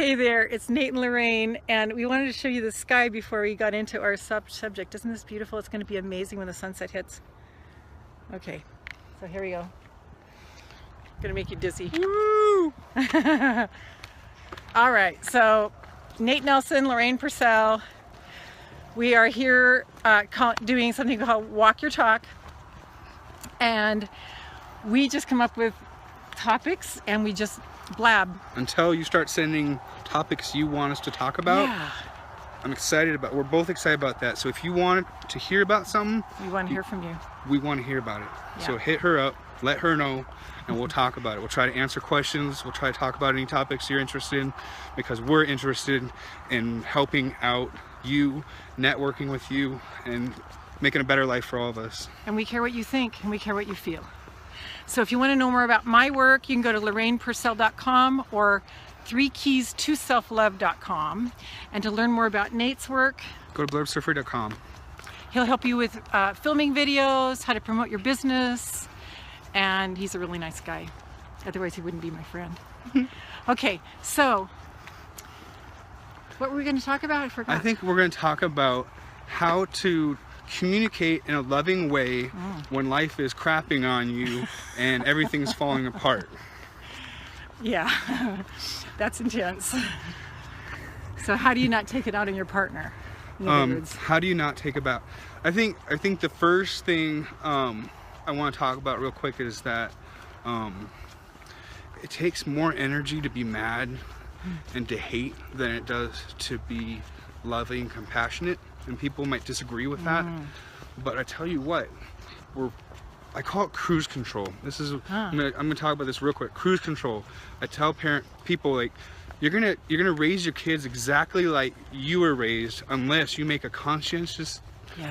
Hey there, it's Nate and Lorraine, and we wanted to show you the sky before we got into our subject. Isn't this beautiful? It's going to be amazing when the sunset hits. Okay, so here we go. Gonna make you dizzy. Woo! All right, so Nate Nelson, Lorraine Purcell. We are here doing something called Walk Your Talk, and we just come up with topics and we just blab until you start sending topics you want us to talk about. Yeah. We're both excited about that. So if you want to hear about something, we want to hear from you. We want to hear about it. Yeah. So hit her up, let her know, and we'll talk about it. We'll try to answer questions. We'll try to talk about any topics you're interested in, because we're interested in helping out you, networking with you, and making a better life for all of us. And we care what you think, and we care what you feel. So if you want to know more about my work, you can go to lorrainepurcell.com or 3keys2selflove.com. And to learn more about Nate's work, go to blurbsurfer.com. He'll help you with filming videos, how to promote your business, and he's a really nice guy. Otherwise he wouldn't be my friend. Okay, so what were we going to talk about? I forgot. I think we're going to talk about how to communicate in a loving way when life is crapping on you and everything's falling apart. Yeah, that's intense. So how do you not take it out on your partner? In other words. How do you not take about? I think the first thing I want to talk about real quick is that it takes more energy to be mad and to hate than it does to be loving, compassionate. And people might disagree with that, but I tell you what, I call it cruise control. This is I'm gonna talk about this real quick. Cruise control. I tell people, like, you're gonna raise your kids exactly like you were raised, unless you make a conscientious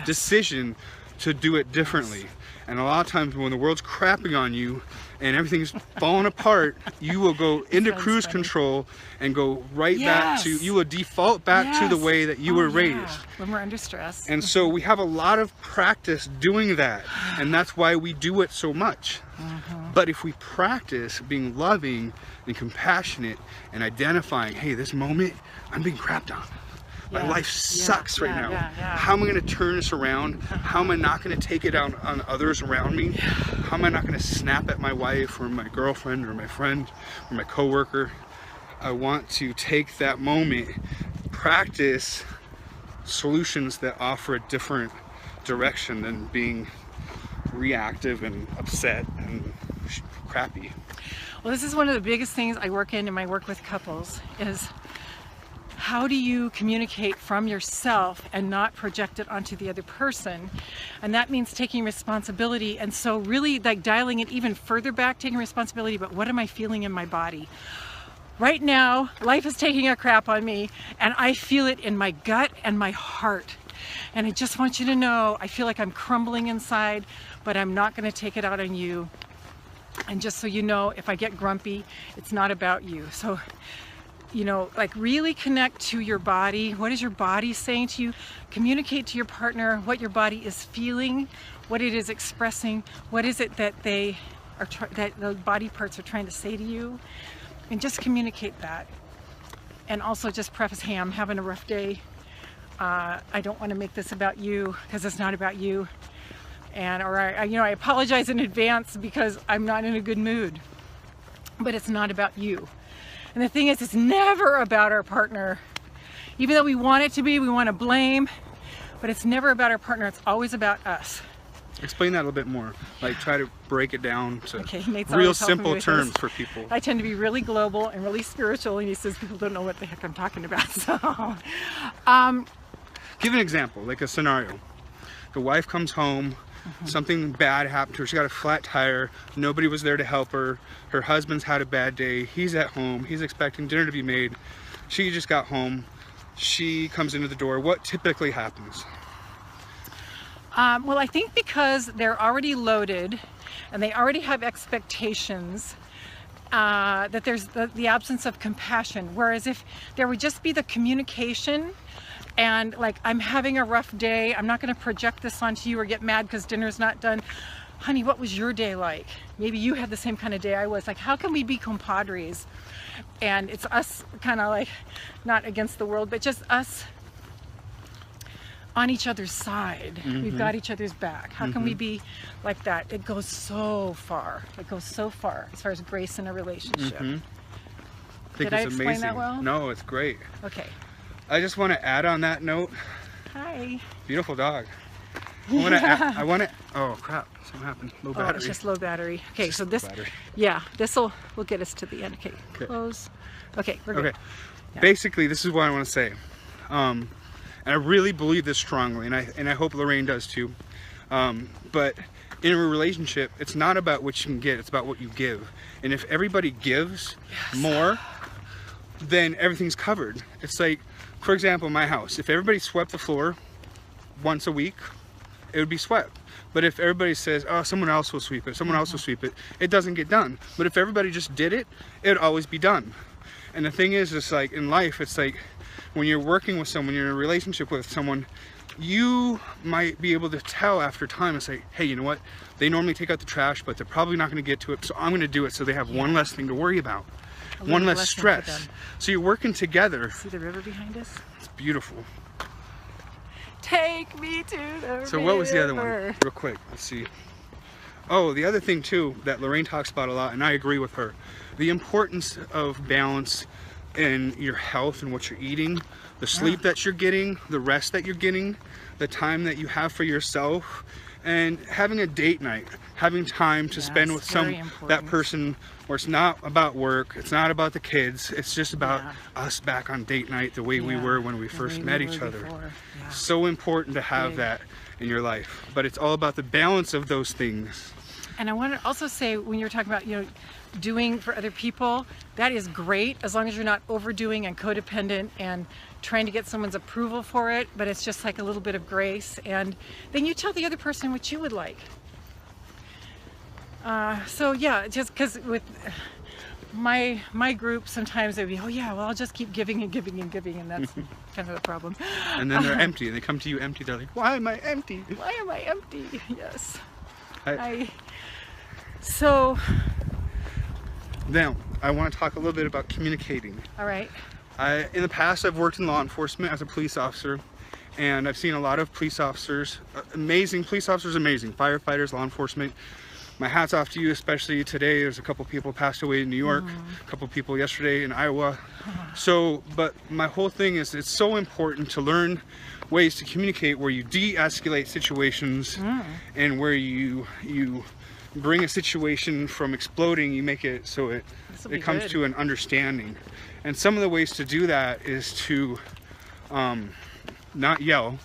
decision to do it differently. And a lot of times when the world's crapping on you and everything's falling apart, you will go into cruise control and go right back to, you will default back to the way that you were raised. When we're under stress. And so we have a lot of practice doing that, and that's why we do it so much. But if we practice being loving and compassionate and identifying, hey, this moment, I'm being crapped on. My life sucks right now. How am I going to turn this around? How am I not going to take it out on others around me? How am I not going to snap at my wife or my girlfriend or my friend or my coworker? I want to take that moment, practice solutions that offer a different direction than being reactive and upset and crappy. Well, this is one of the biggest things I work in my work with couples is, how do you communicate from yourself and not project it onto the other person? And that means taking responsibility. And so really, like, dialing it even further back, taking responsibility, but what am I feeling in my body? Right now, life is taking a crap on me, and I feel it in my gut and my heart. And I just want you to know, I feel like I'm crumbling inside, but I'm not going to take it out on you. And just so you know, if I get grumpy, it's not about you. So, you know, like, really connect to your body. What is your body saying to you? Communicate to your partner what your body is feeling, what it is expressing, what is it that that the body parts are trying to say to you, and just communicate that. And also just preface, hey, I'm having a rough day. I don't want to make this about you, because it's not about you. And I apologize in advance because I'm not in a good mood, but it's not about you. And the thing is, it's never about our partner. Even though we want it to be, we want to blame, but it's never about our partner. It's always about us. Explain that a little bit more. Like, try to break it down to Nate's real simple terms for people. I tend to be really global and really spiritual, and he says people don't know what the heck I'm talking about. So, give an example, like a scenario. The wife comes home, something bad happened to her. She got a flat tire. Nobody was there to help her. Her husband's had a bad day. He's at home. He's expecting dinner to be made. She just got home. She comes into the door. What typically happens? Well, I think because they're already loaded and they already have expectations, that there's the absence of compassion. Whereas if there would just be the communication, and like, I'm having a rough day, I'm not going to project this onto you or get mad because dinner's not done. honey, what was your day like? Maybe you had the same kind of day I was. Like, how can we be compadres? And it's us kind of like, not against the world, but just us on each other's side. We've got each other's back. How can we be like that? It goes so far. It goes so far as far as grace in a relationship. Did I explain that well? No, it's great. Okay. I just want to add on that note. Hi. Beautiful dog. I want to. Oh crap! Something happened. Low battery. It's just low battery. Okay, so this. Battery. Yeah, this will get us to the end. Okay. Close. Okay, we're good. Okay. Yeah. Basically, this is what I want to say, and I really believe this strongly, and I hope Lorraine does too. But in a relationship, it's not about what you can get; it's about what you give. And if everybody gives more, then everything's covered. It's like, for example, my house. If everybody swept the floor once a week, it would be swept. But if everybody says, oh, someone else will sweep it, someone else will sweep it, it doesn't get done. But if everybody just did it, it would always be done. And the thing is, it's like in life, it's like when you're working with someone, you're in a relationship with someone, you might be able to tell after time and say, hey, you know what? They normally take out the trash, but they're probably not going to get to it, so I'm going to do it so they have one less thing to worry about. One less stress. So you're working together. See the river behind us? It's beautiful. Take me to the river. So what was the other one? Real quick, let's see. Oh, the other thing too that Lorraine talks about a lot, and I agree with her, the importance of balance in your health and what you're eating, the sleep that you're getting, the rest that you're getting, the time that you have for yourself, and having a date night, having time to spend with that person where it's not about work, it's not about the kids, it's just about us back on date night the way we were when we first met each other. So important to have that in your life, but it's all about the balance of those things. And I want to also say, when you're talking about, you know, doing for other people, that is great as long as you're not overdoing and codependent and trying to get someone's approval for it, but it's just like a little bit of grace, and then you tell the other person what you would like. So yeah, just because with my group, sometimes they'd be, oh yeah, well, I'll just keep giving and giving and giving, and that's kind of the problem. And then they're empty, and they come to you empty. They're like, why am I empty? Why am I empty? Yes. So now I want to talk a little bit about communicating. All right. In the past, I've worked in law enforcement as a police officer, and I've seen a lot of police officers, amazing police officers, amazing firefighters, law enforcement. My hat's off to you, especially today. There's a couple people passed away in New York, a couple people yesterday in Iowa. So, but my whole thing is, it's so important to learn ways to communicate where you de-escalate situations and where you bring a situation from exploding, you make it so it comes to an understanding. And some of the ways to do that is to not yell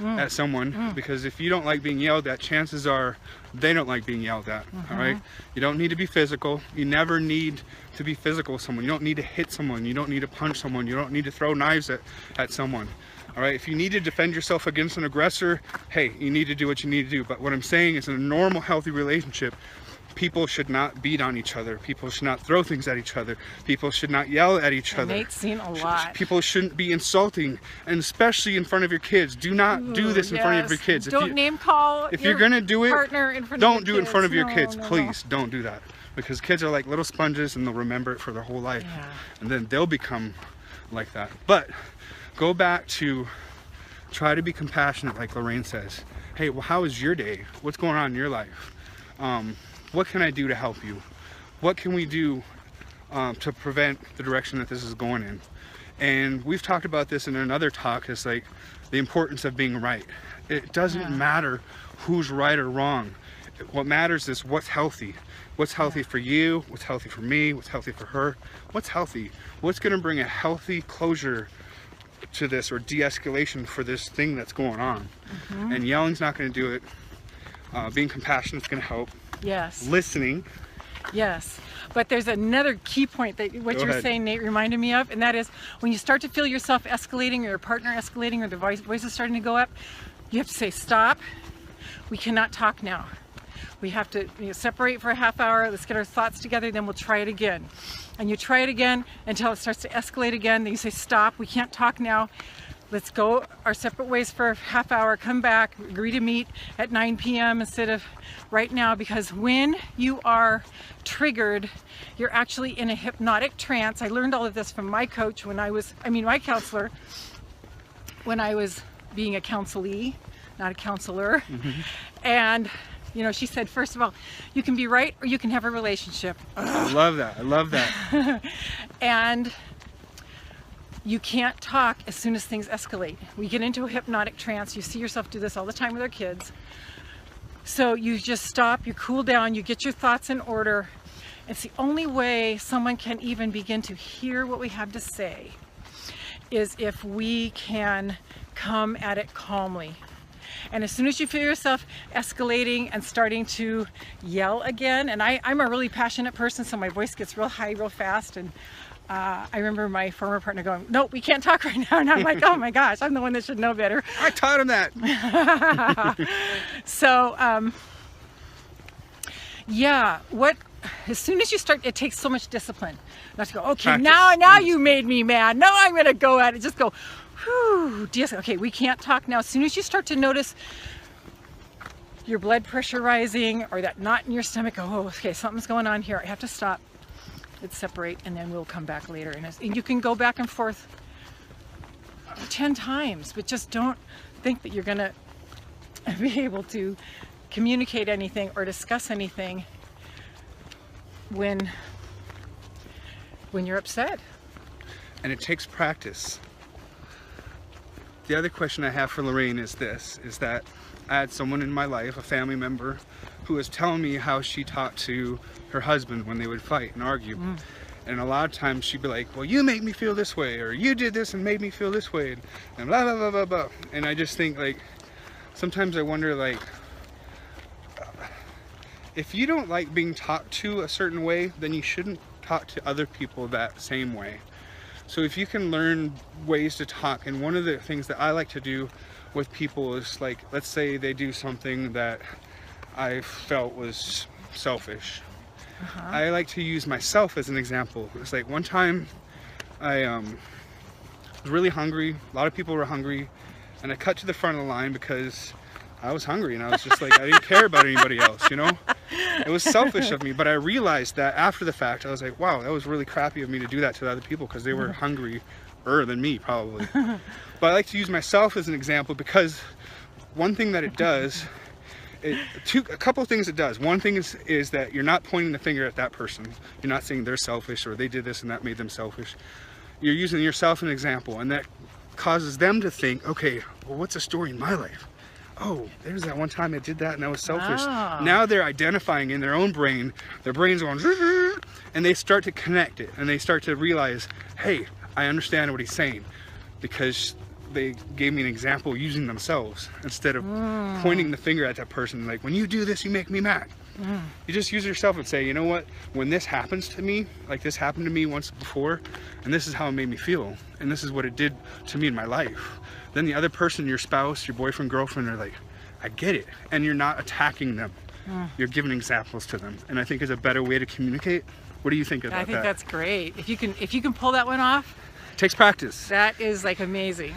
at someone, because if you don't like being yelled at, chances are they don't like being yelled at. All right, you don't need to be physical. You never need to be physical with someone. You don't need to hit someone. You don't need to punch someone. You don't need to throw knives at someone. All right, if you need to defend yourself against an aggressor, hey, you need to do what you need to do. But what I'm saying is, in a normal, healthy relationship, people should not beat on each other. People should not throw things at each other. People should not yell at each other. Nate's seen a lot. People shouldn't be insulting, and especially in front of your kids. Do not do this in front of your kids. Don't name call. If you're gonna do it, don't do it in front of your kids. No, please don't do that, because kids are like little sponges, and they'll remember it for their whole life, and then they'll become like that. But go back to try to be compassionate, like Lorraine says. Hey, well, how is your day? What's going on in your life? What can I do to help you? What can we do to prevent the direction that this is going in? And we've talked about this in another talk. It's like the importance of being right. It doesn't matter who's right or wrong. What matters is what's healthy. What's healthy for you? What's healthy for me? What's healthy for her? What's healthy? What's going to bring a healthy closure to this, or de-escalation for this thing that's going on? And yelling's not going to do it. Being compassionate is going to help. Yes. Listening. Yes. But there's another key point that what you're saying, Nate, reminded me of, and that is when you start to feel yourself escalating, or your partner escalating, or the voice is starting to go up, you have to say, stop. We cannot talk now. We have to separate for a half hour. Let's get our thoughts together, then we'll try it again. And you try it again until it starts to escalate again. Then you say, stop. We can't talk now. let's go our separate ways for a half hour, come back, agree to meet at 9 p.m. instead of right now, because when you are triggered, you're actually in a hypnotic trance. I learned all of this from my coach when my counselor, when I was being a counselee, not a counselor. And she said, first of all, you can be right or you can have a relationship. I love that. I love that. And you can't talk as soon as things escalate. We get into a hypnotic trance. You see yourself do this all the time with our kids. So you just stop, you cool down, you get your thoughts in order. It's the only way someone can even begin to hear what we have to say is if we can come at it calmly. And as soon as you feel yourself escalating and starting to yell again, and I'm a really passionate person, so my voice gets real high real fast, and I remember my former partner going, "No, we can't talk right now." And I'm like, oh my gosh, I'm the one that should know better. I taught him that. So, yeah, as soon as you start, it takes so much discipline not to go, okay, Practice. now you made me mad. Now I'm going to go at it. Just go, whew, okay, we can't talk now. As soon as you start to notice your blood pressure rising or that knot in your stomach, oh, okay, something's going on here. I have to stop. Let's separate, and then we'll come back later. And you can go back and forth 10 times, but just don't think that you're going to be able to communicate anything or discuss anything when you're upset. And it takes practice. The other question I have for Lorraine is that I had someone in my life, a family member, who was telling me how she talked to her husband when they would fight and argue. And a lot of times she'd be like, well, you make me feel this way, or you did this and made me feel this way, and blah, blah, blah, blah, blah. And I just think, like, sometimes I wonder, like, if you don't like being talked to a certain way, then you shouldn't talk to other people that same way. So if you can learn ways to talk, and one of the things that I like to do with people is, like, let's say they do something that I felt was selfish. I like to use myself as an example. It's like one time I was really hungry. A lot of people were hungry, and I cut to the front of the line because I was hungry, and I was just like, I didn't care about anybody else, you know? It was selfish of me, but I realized that after the fact, I was like, wow, that was really crappy of me to do that to other people because they were hungrier than me, probably. But I like to use myself as an example because one thing that it does, a couple of things it does. One thing is that you're not pointing the finger at that person. You're not saying they're selfish or they did this and that made them selfish. You're using yourself as an example, and that causes them to think, okay, well, what's a story in my life? Oh, there's that one time I did that and I was selfish. Now they're identifying in their own brain, their brain's going, and they start to connect it, and they start to realize, hey, I understand what he's saying, because they gave me an example using themselves instead of pointing the finger at that person, like, when you do this, you make me mad. You just use yourself and say, you know what, when this happens to me, like this happened to me once before, and this is how it made me feel, and this is what it did to me in my life. Then the other person, your spouse, your boyfriend, girlfriend, are like, I get it. And you're not attacking them. You're giving examples to them. And I think it's a better way to communicate. What do you think about that? I think that's great. If you can pull that one off, it takes practice. That is like amazing.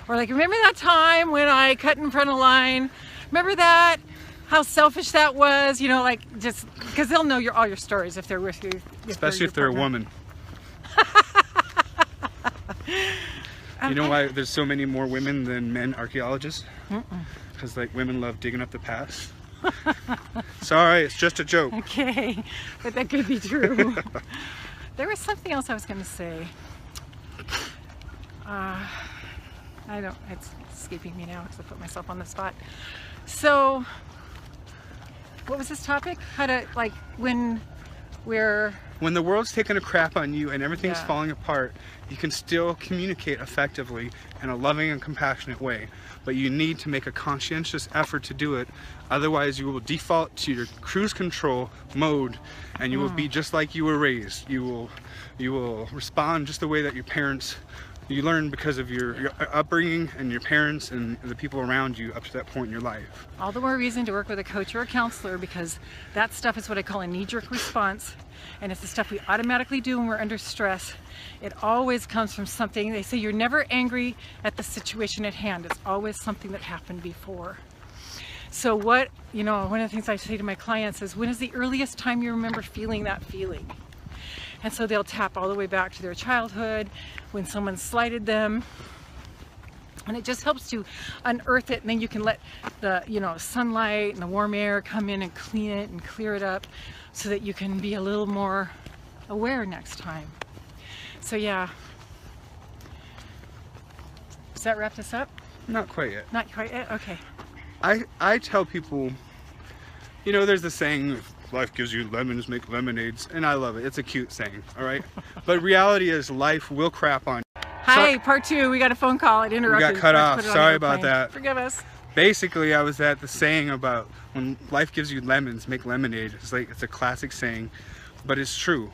Or like, remember that time when I cut in front of the line? Remember that? How selfish that was? You know, like, just because they'll know all your stories if they're with you. Especially if they're a woman. You know why there's so many more women than men archaeologists? Because like women love digging up the past. Sorry, it's just a joke. Okay, but that could be true. There was something else I was going to say. It's escaping me now because I put myself on the spot. So, what was this topic? How to, like, when the world's taking a crap on you and everything's falling apart, you can still communicate effectively in a loving and compassionate way. But you need to make a conscientious effort to do it. Otherwise, you will default to your cruise control mode, and you will be just like you were raised. You will respond just the way that your parents You learn because of your upbringing and your parents and the people around you up to that point in your life. All the more reason to work with a coach or a counselor, because that stuff is what I call a knee-jerk response, and it's the stuff we automatically do when we're under stress. It always comes from something. They say you're never angry at the situation at hand. It's always something that happened before. So what, one of the things I say to my clients is, when is the earliest time you remember feeling that feeling? And so they'll tap all the way back to their childhood, when someone slighted them. And it just helps to unearth it, and then you can let the sunlight and the warm air come in and clean it and clear it up, so that you can be a little more aware next time. So yeah. Does that wrap this up? Not quite yet. Not quite yet? Okay. I tell people, there's the saying, life gives you lemons, make lemonades, and I love it. It's a cute saying, all right? But reality is, life will crap on you. Hi, part two. We got a phone call. It interrupted. We got cut off. Sorry about that. Forgive us. Basically, I was at the saying about when life gives you lemons, make lemonade. It's a classic saying, but it's true.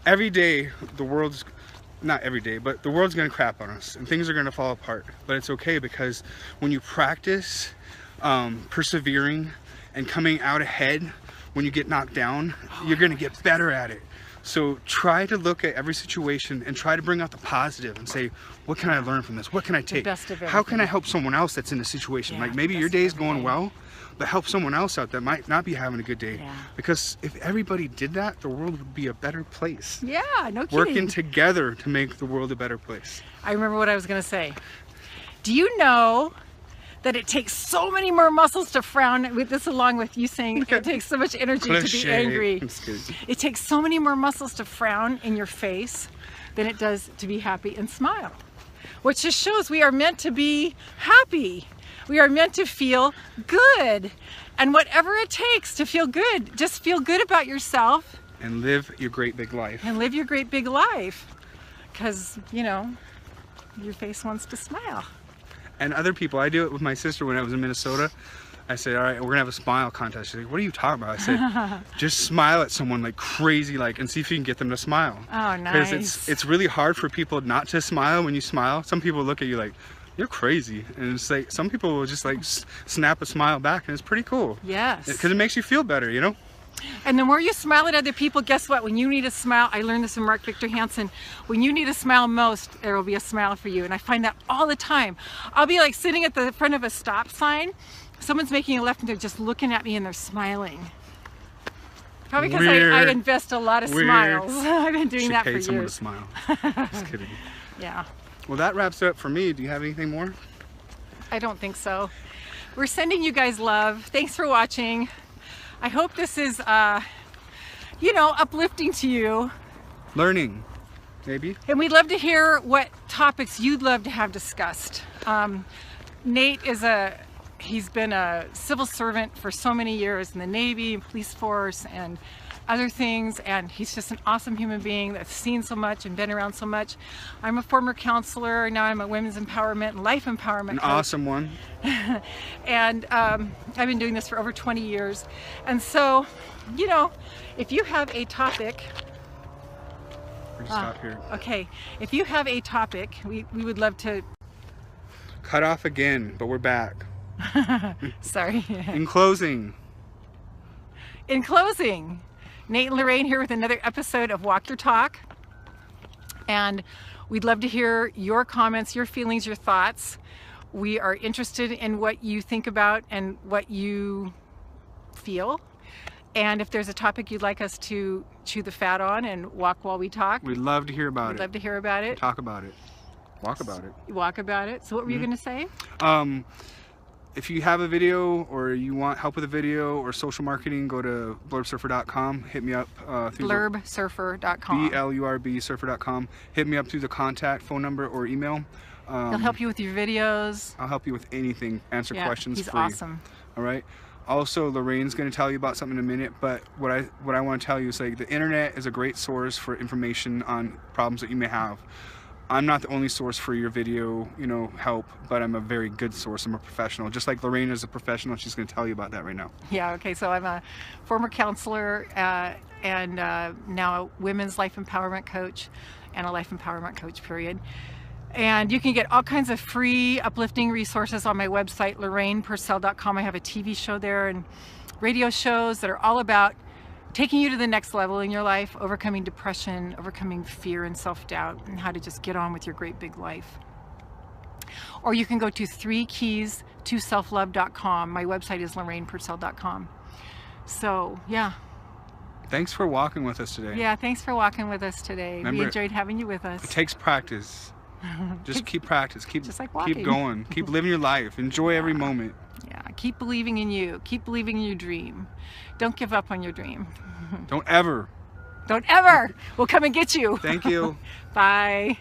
Every day, not every day, but the world's gonna crap on us and things are gonna fall apart. But it's okay, because when you practice persevering and coming out ahead when you get knocked down, you're gonna get better at it. So try to look at every situation and try to bring out the positive and say, what can I learn from this? What can I take? How can I help someone else that's in a situation? Like maybe your day's going well, but help someone else out that might not be having a good day. Yeah. Because if everybody did that, the world would be a better place. Yeah, no kidding. Working together to make the world a better place. I remember what I was gonna say. Do you know that it takes so many more muscles to frown, with this along with you saying it takes so much energy to be angry. It takes so many more muscles to frown in your face than it does to be happy and smile. Which just shows we are meant to be happy. We are meant to feel good. And whatever it takes to feel good, just feel good about yourself. And live your great big life. And live your great big life. Because, your face wants to smile. And other people, I do it with my sister when I was in Minnesota. I said, all right, we're gonna have a smile contest. She's like, what are you talking about? I said, just smile at someone like crazy, and see if you can get them to smile. Oh, nice. Because it's really hard for people not to smile when you smile. Some people look at you like, you're crazy. And it's like, some people will just snap a smile back, and it's pretty cool. Yes. Because it makes you feel better, And the more you smile at other people, guess what? When you need a smile, I learned this from Mark Victor Hansen, when you need a smile most, there will be a smile for you. And I find that all the time. I'll be sitting at the front of a stop sign, someone's making a left and they're just looking at me and they're smiling. Probably because I invest a lot of smiles. I've been doing that for years. Someone to smile. Just kidding. Yeah. Well, that wraps it up for me. Do you have anything more? I don't think so. We're sending you guys love. Thanks for watching. I hope this is, uplifting to you. Learning, maybe. And we'd love to hear what topics you'd love to have discussed. Nate he's been a civil servant for so many years in the Navy and police force and other things, and he's just an awesome human being that's seen so much and been around so much. I'm a former counselor, now I'm a women's empowerment and life empowerment coach. Awesome one. And I've been doing this for over 20 years. And so, if you have a topic, Stop here. Okay, if you have a topic, we would love to. Cut off again, but we're back. Sorry. In closing, Nate and Lorraine here with another episode of Walk Your Talk. And we'd love to hear your comments, your feelings, your thoughts. We are interested in what you think about and what you feel. And if there's a topic you'd like us to chew the fat on and walk while we talk, we'd love to hear about it. We'd love to hear about it. Talk about it. Walk about it. Walk about it. So what were you going to say? If you have a video or you want help with a video or social marketing, go to blurbsurfer.com. Hit me up. Blurbsurfer.com. BLURB surfer.com. Hit me up through the contact phone number or email. He'll help you with your videos. I'll help you with anything. Answer questions he's free. Awesome. All right. Also, Lorraine's going to tell you about something in a minute, but what I want to tell you is the internet is a great source for information on problems that you may have. I'm not the only source for your video, help, but I'm a very good source. I'm a professional. Just like Lorraine is a professional, she's going to tell you about that right now. Yeah, okay, so I'm a former counselor. and now a women's life empowerment coach and a life empowerment coach, period. And you can get all kinds of free uplifting resources on my website, LorrainePurcell.com. I have a TV show there and radio shows that are all about taking you to the next level in your life, overcoming depression, overcoming fear and self-doubt, and how to just get on with your great big life. Or you can go to 3keystoselflove.com. My website is LorrainePurcell.com. So, yeah. Thanks for walking with us today. Yeah, thanks for walking with us today. Remember, we enjoyed having you with us. It takes practice. Just keep practice. Just like walking. Keep going. Keep living your life. Enjoy every moment. Yeah, keep believing in you. Keep believing in your dream. Don't give up on your dream. Don't ever. Don't ever. We'll come and get you. Thank you. Bye.